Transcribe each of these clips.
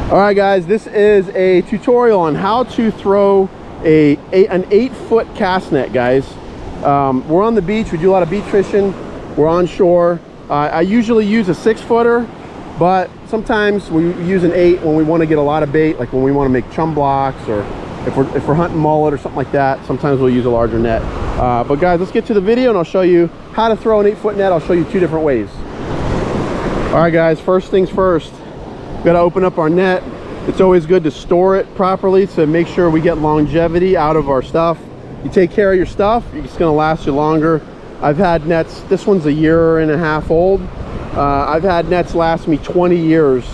All right guys, this is a tutorial on how to throw an 8-foot cast net, guys. We're on the beach, we do a lot of beach fishing, we're on shore. I usually use a 6-footer, but sometimes we use an 8 when we want to get a lot of bait, like when we want to make chum blocks, or if we're hunting mullet or something like that. Sometimes we'll use a larger net. But guys, let's get to the video and I'll show you how to throw an 8-foot net. I'll show you 2 different ways. All right guys, first things first, we got to open up our net. It's always good to store it properly to make sure we get longevity out of our stuff. You take care of your stuff, it's going to last you longer. I've had nets, this one's a 1.5 years old. I've had nets last me 20 years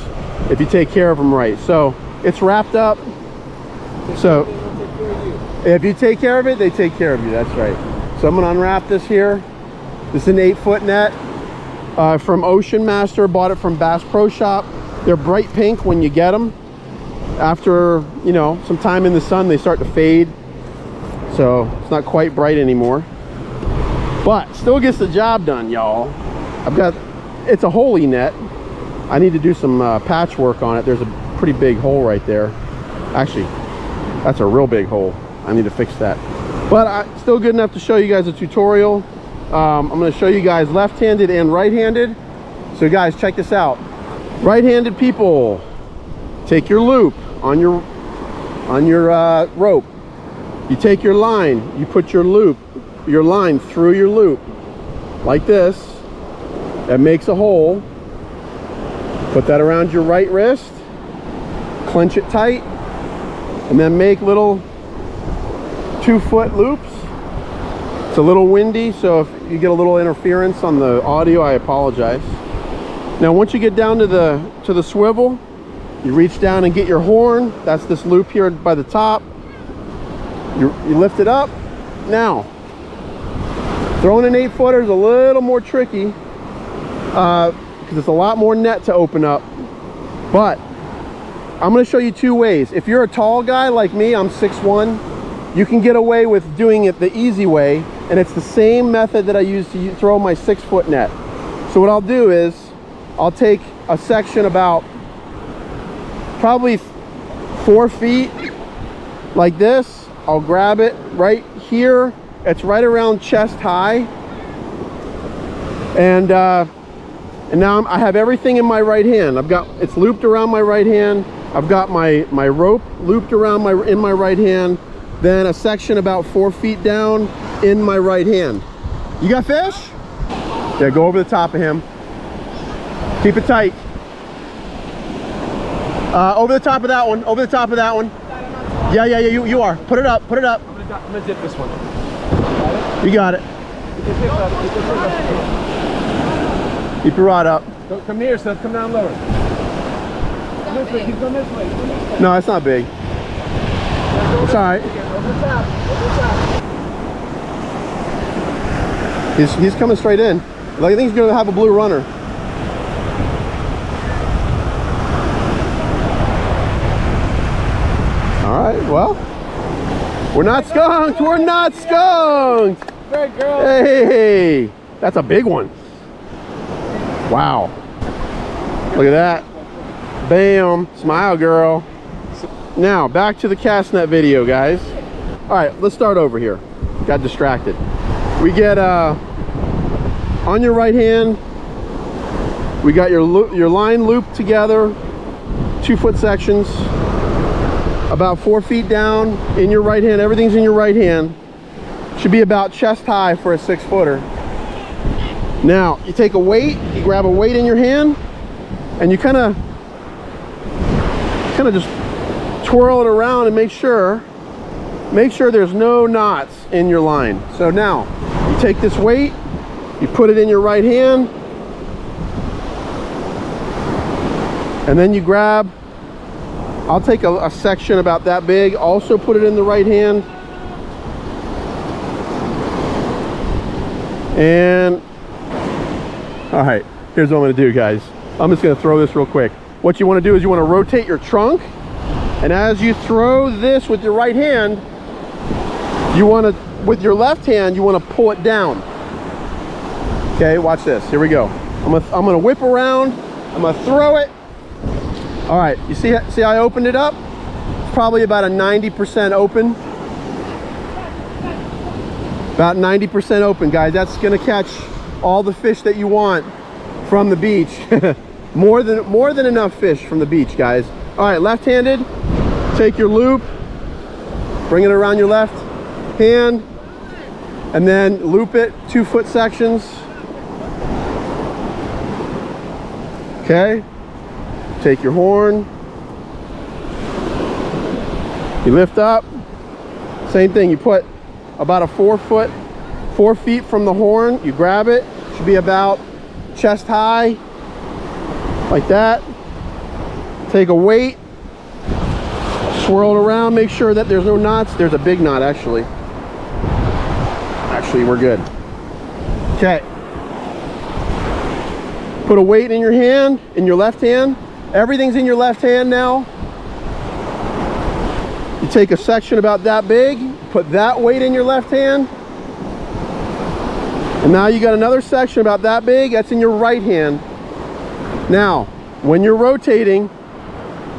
if you take care of them right. So it's wrapped up. So if you take care of it, they take care of you. That's right. So I'm going to unwrap this here. This is an 8-foot net from Ocean Master. Bought it from Bass Pro Shop. They're bright pink when you get them. After, you know, some time in the sun, they start to fade. So it's not quite bright anymore. But still gets the job done, y'all. It's a holey net. I need to do some patchwork on it. There's a pretty big hole right there. Actually, that's a real big hole. I need to fix that. But still good enough to show you guys a tutorial. I'm going to show you guys left-handed and right-handed. So guys, check this out. Right-handed people, take your loop on your rope. You take your line, you put your line through your loop like this. That makes a hole. Put that around your right wrist, clench it tight, and then make little 2-foot loops. It's a little windy, so if you get a little interference on the audio, I apologize. Now once you get down to the swivel, you reach down and get your horn. That's this loop here by the top. You lift it up. Now, throwing an 8-footer is a little more tricky because it's a lot more net to open up. But I'm going to show you 2 ways. If you're a tall guy like me, I'm 6'1", you can get away with doing it the easy way, and it's the same method that I use to throw my 6-foot net. So what I'll do is I'll take a section about probably 4 feet like this. I'll grab it right here. It's right around chest high. And now I have everything in my right hand. It's looped around my right hand. I've got my rope looped around in my right hand. Then a section about 4 feet down in my right hand. You got fish? Yeah, go over the top of him. Keep it tight. Over the top of that one. Over the top of that one. Yeah, you are. Put it up. Put it up. I'm gonna dip this one. You got it. Keep your rod up. Come here, Seth. Come down lower. This way. He's going this way. No, it's not big. It's all right. Over the top. Over the top. He's coming straight in. Like, I think he's gonna have a blue runner. All right, well, we're not skunked. We're not skunked. Good girl. Hey, that's a big one. Wow. Look at that. Bam. Smile, girl. Now, back to the cast net video, guys. All right, let's start over here. Got distracted. We get, on your right hand, we got your line looped together, 2-foot sections. About 4 feet down in your right hand. Everything's in your right hand. Should be about chest high for a 6-footer. Now you take a weight, you grab a weight in your hand, and you kind of just twirl it around and make sure there's no knots in your line. So now you take this weight, you put it in your right hand, and then you grab, I'll take a section about that big, also put it in the right hand. And, all right, here's what I'm gonna do, guys. I'm just gonna throw this real quick. What you wanna do is you wanna rotate your trunk, and as you throw this with your right hand, with your left hand, you wanna pull it down. Okay, watch this, here we go. I'm gonna whip around, I'm gonna throw it, All right, you see how I opened it up? It's probably about a 90% open. About 90% open, guys. That's gonna catch all the fish that you want from the beach. more than enough fish from the beach, guys. All right, left-handed, take your loop, bring it around your left hand, and then loop it 2-foot sections. Okay, take your horn, you lift up, same thing, you put about a 4 feet from the horn, you grab it, should be about chest high, like that. Take a weight, swirl it around, make sure that there's no knots. There's a big knot actually. Actually, we're good. Okay. Put a weight in your hand, in your left hand. Everything's in your left hand now. You take a section about that big, put that weight in your left hand. And now you got another section about that big, that's in your right hand. Now, when you're rotating,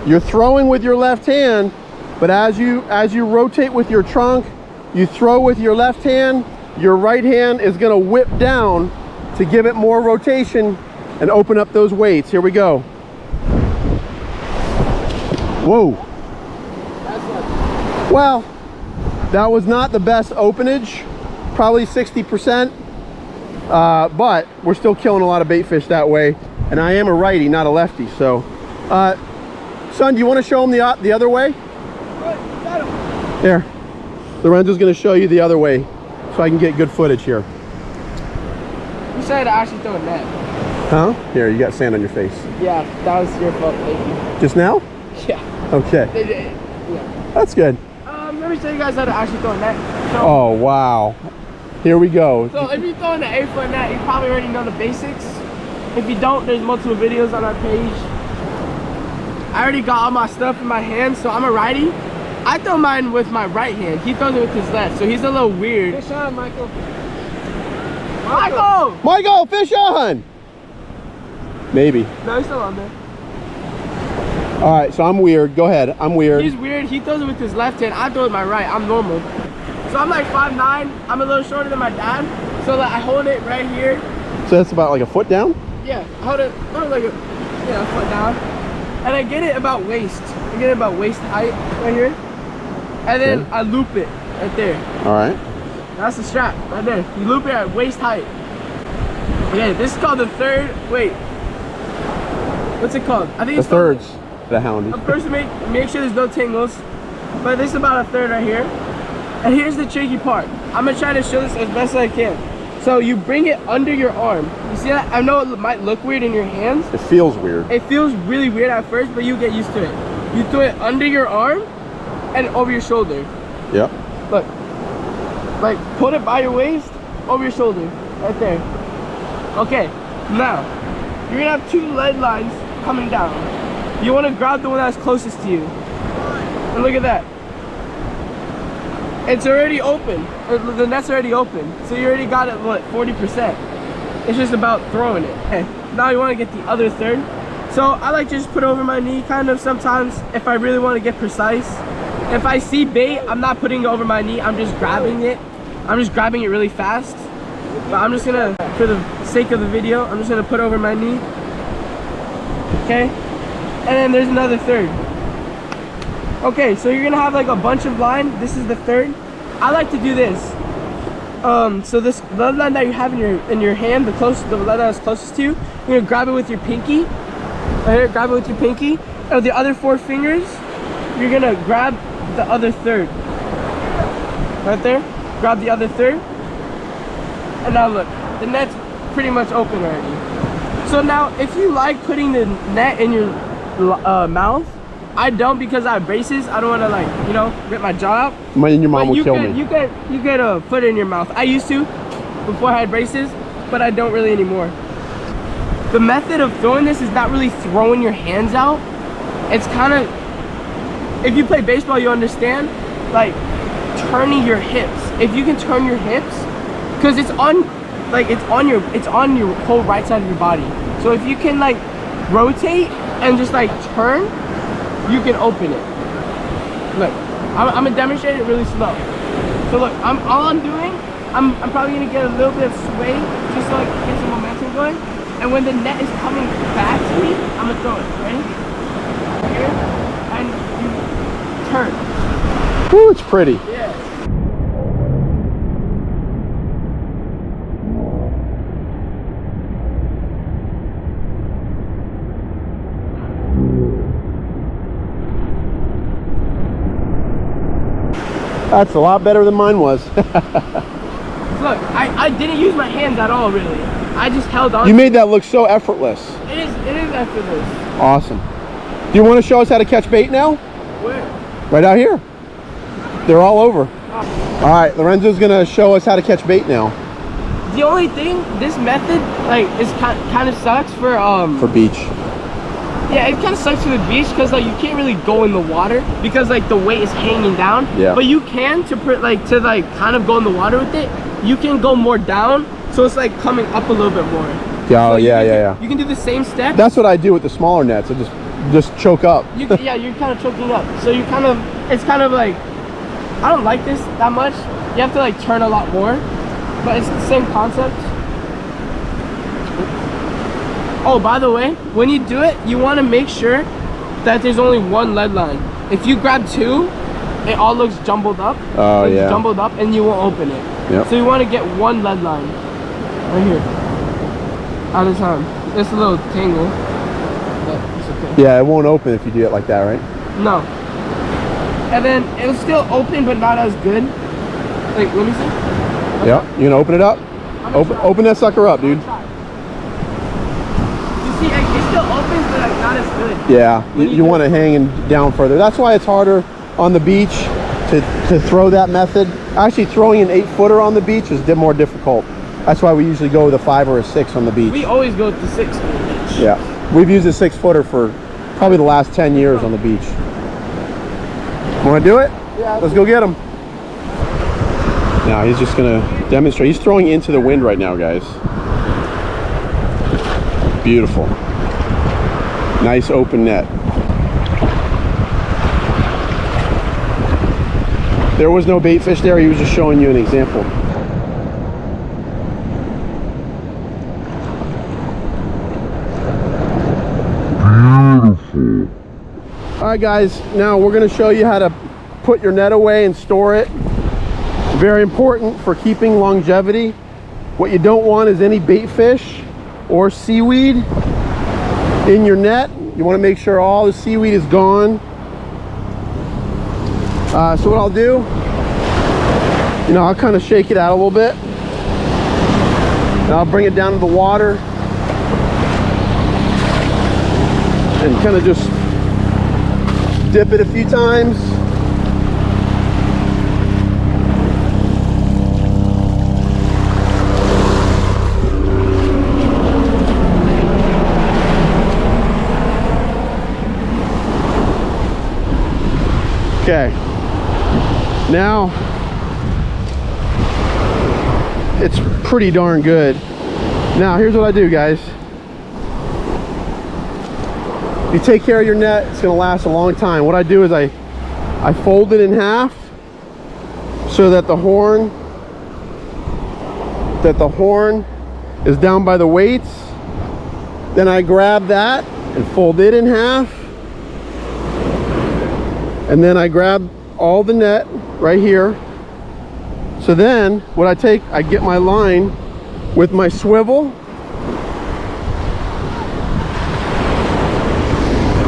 you're throwing with your left hand, but as you rotate with your trunk, you throw with your left hand, your right hand is gonna whip down to give it more rotation and open up those weights. Here we go. Whoa. Well, that was not the best openage, probably 60%, but we're still killing a lot of bait fish that way. And I am a righty, not a lefty, so. Son, do you want to show them the other way? Here, Lorenzo's going to show you the other way so I can get good footage here. You said to actually throw a net. Huh? Here, you got sand on your face. Yeah, that was your fault, thank you. Just now? Yeah. Okay. Yeah. That's good. Let me show you guys how to actually throw a net. So, oh, wow. Here we go. So if you're throwing an 8-foot net, you probably already know the basics. If you don't, there's multiple videos on our page. I already got all my stuff in my hand, so I'm a righty. I throw mine with my right hand. He throws it with his left, so he's a little weird. Fish on, Michael. Michael! Michael, fish on! Maybe. No, he's still on there. All right, so I'm weird. Go ahead. I'm weird. He's weird. He throws it with his left hand. I throw it with my right. I'm normal. So I'm like 5'9". I'm a little shorter than my dad. So like I hold it right here. So that's about like a foot down? Yeah, I hold it like a foot down. And I get it about waist. I get it about waist height right here. And then I loop it right there. All right. That's the strap right there. You loop it at waist height. Okay, this is called the third. Wait. What's it called? I think it's the thirds. The houndy. Of course, make sure there's no tangles. But this is about a third right here. And here's the tricky part. I'm gonna try to show this as best as I can. So you bring it under your arm. You see that? I know it might look weird in your hands. It feels weird. It feels really weird at first, but you get used to it. You throw it under your arm and over your shoulder. Yep. Look. Like, put it by your waist, over your shoulder. Right there. Okay, now, you're gonna have 2 lead lines coming down. You wanna grab the one that's closest to you. And look at that. It's already open. The net's already open. So you already got it, what, 40%. It's just about throwing it. Okay, now you wanna get the other third. So I like to just put it over my knee kind of sometimes if I really wanna get precise. If I see bait, I'm not putting it over my knee, I'm just grabbing it. I'm just grabbing it really fast. But I'm just gonna, for the sake of the video, I'm just gonna put it over my knee. Okay? And then there's another third. Okay, so you're gonna have like a bunch of line. This is the third. I like to do this. So this lead line that you have in your hand, the lead that is closest to you, you're gonna grab it with your pinky. Right here, grab it with your pinky. And with the other 4 fingers, you're gonna grab the other third. Right there. Grab the other third. And now look, the net's pretty much open already. So now, if you like putting the net in your mouth, I don't because I have braces. I don't want to like, you know, rip my jaw out. Your mom will kill me. You could put it in your mouth. I used to before I had braces, but I don't really anymore. The method of throwing this is not really throwing your hands out. It's kind of, if you play baseball, you understand, like turning your hips. If you can turn your hips, because it's on your whole right side of your body. So if you can like rotate and just like turn, you can open it. Look, I'm gonna demonstrate it really slow. So look, all I'm doing, I'm probably gonna get a little bit of sway just so I can get some momentum going. And when the net is coming back to me, I'm gonna throw it. Ready? Here, and you turn. Ooh, it's pretty. Yeah. That's a lot better than mine was. Look, I didn't use my hands at all, really. I just held on. You made that look so effortless. It is effortless. Awesome. Do you want to show us how to catch bait now? Where? Right out here. They're all over. All right, Lorenzo's gonna show us how to catch bait now. The only thing, this method, like, is kind of sucks for beach. Yeah, it kind of sucks for the beach because like you can't really go in the water because like the weight is hanging down. Yeah. But you can to kind of go in the water with it. You can go more down, so it's like coming up a little bit more. Yeah, so yeah. You can do the same step. That's what I do with the smaller nets. I just choke up. Yeah, you're kind of choking up. So you kind of, it's kind of like, I don't like this that much. You have to like turn a lot more, but it's the same concept. Oh, by the way, when you do it, you want to make sure that there's only one lead line. If you grab two, it all looks jumbled up. Oh, yeah. Jumbled up, and you won't open it. Yep. So you want to get one lead line right here at a time. It's a little tangle, but it's okay. Yeah, it won't open if you do it like that, right? No. And then it'll still open, but not as good. Like, let me see. Yeah. You gonna open it up? Open that sucker up, dude. See, it still opens, but like not as good. Yeah, you want it hanging down further. That's why it's harder on the beach to throw that method. Actually, throwing an 8-footer on the beach is more difficult. That's why we usually go with a 5 or a 6 on the beach. We always go with the 6 on the beach. Yeah, we've used a 6-footer for probably the last 10 years on the beach. Want to do it? Yeah. Let's go get him. Now he's just gonna demonstrate. He's throwing into the wind right now, guys. Beautiful. Nice open net. There was no bait fish there. He was just showing you an example. Beautiful. All right, guys. Now we're going to show you how to put your net away and store it. Very important for keeping longevity. What you don't want is any bait fish or seaweed in your net. You want to make sure all the seaweed is gone. So what I'll do, I'll kind of shake it out a little bit, and I'll bring it down to the water and kind of just dip it a few times. Okay, now it's pretty darn good. Now here's what I do, guys. You take care of your net, it's gonna last a long time. What I do is I fold it in half so that the horn is down by the weights. Then I grab that and fold it in half. And then I grab all the net right here. So then what I get my line with my swivel.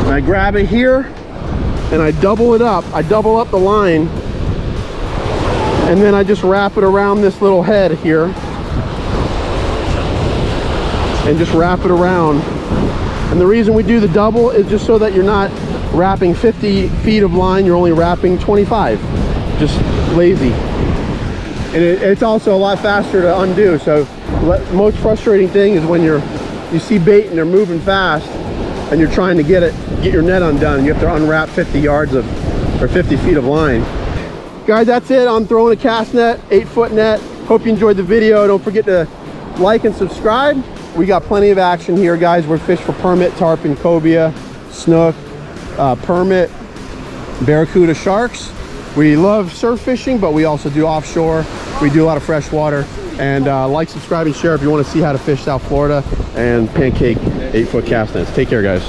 And I grab it here and I double it up. I double up the line. And then I just wrap it around this little head here. And just wrap it around. And the reason we do the double is just so that you're not wrapping 50 feet of line, you're only wrapping 25. Just lazy. And it's also a lot faster to undo. So the most frustrating thing is when you see bait and they're moving fast and you're trying to get your net undone. You have to unwrap 50 yards or 50 feet of line. Guys, that's it on throwing a cast net, 8-foot net. Hope you enjoyed the video. Don't forget to like and subscribe. We got plenty of action here, guys. We're fish for permit, tarpon, cobia, snook, permit, barracuda, sharks. We love surf fishing, but we also do offshore. We do a lot of freshwater. And like, subscribe, and share if you want to see how to fish South Florida and pancake 8-foot cast nets. Take care, guys.